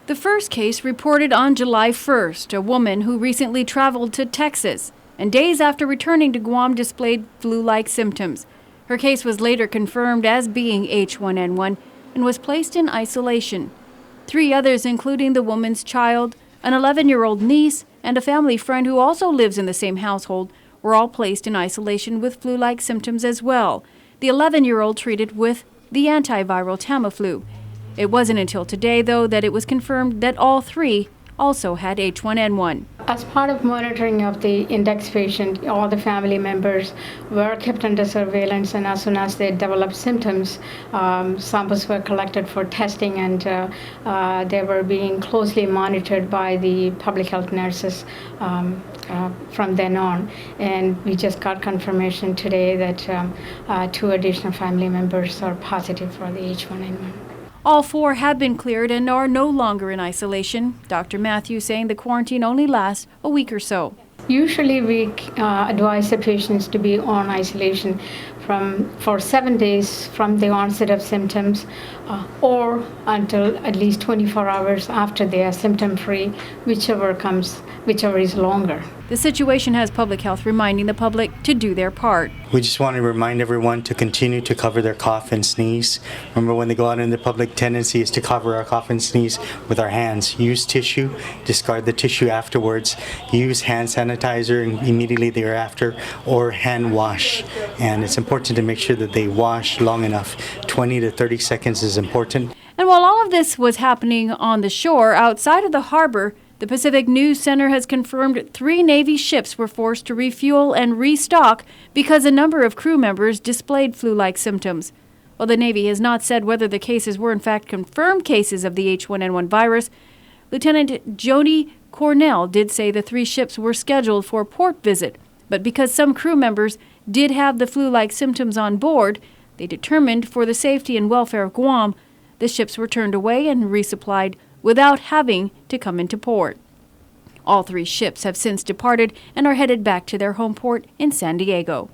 The first case reported on July 1st, a woman who recently traveled to Texas and days after returning to Guam displayed flu-like symptoms. Her case was later confirmed as being H1N1 and was placed in isolation. 3 others, including the woman's child, an 11-year-old niece, and a family friend who also lives in the same household, were all placed in isolation with flu-like symptoms as well. The 11-year-old treated with the antiviral Tamiflu. It wasn't until today, though, that it was confirmed that all 3 also had H1N1. As part of monitoring of the index patient, all the family members were kept under surveillance, and as soon as they developed symptoms, samples were collected for testing, and they were being closely monitored by the public health nurses from then on. And we just got confirmation today that 2 additional family members are positive for the H1N1. All 4 have been cleared and are no longer in isolation. Dr. Matthews saying the quarantine only lasts a week or so. Usually we advise the patients to be on isolation for 7 days from the onset of symptoms or until at least 24 hours after they are symptom-free, whichever is longer. The situation has public health reminding the public to do their part. We just want to remind everyone to continue to cover their cough and sneeze. Remember, when they go out in the public, tendency is to cover our cough and sneeze with our hands. Use tissue, discard the tissue afterwards. Use hand sanitizer immediately thereafter, or hand wash. And it's important to make sure that they wash long enough. 20 to 30 seconds is important. And while all of this was happening on the shore outside of the harbor, the Pacific News Center has confirmed 3 Navy ships were forced to refuel and restock because a number of crew members displayed flu-like symptoms. While the Navy has not said whether the cases were in fact confirmed cases of the H1N1 virus, Lieutenant Joni Cornell did say the 3 ships were scheduled for a port visit, but because some crew members did have the flu-like symptoms on board, they determined for the safety and welfare of Guam, the ships were turned away and resupplied without having to come into port. All 3 ships have since departed and are headed back to their home port in San Diego.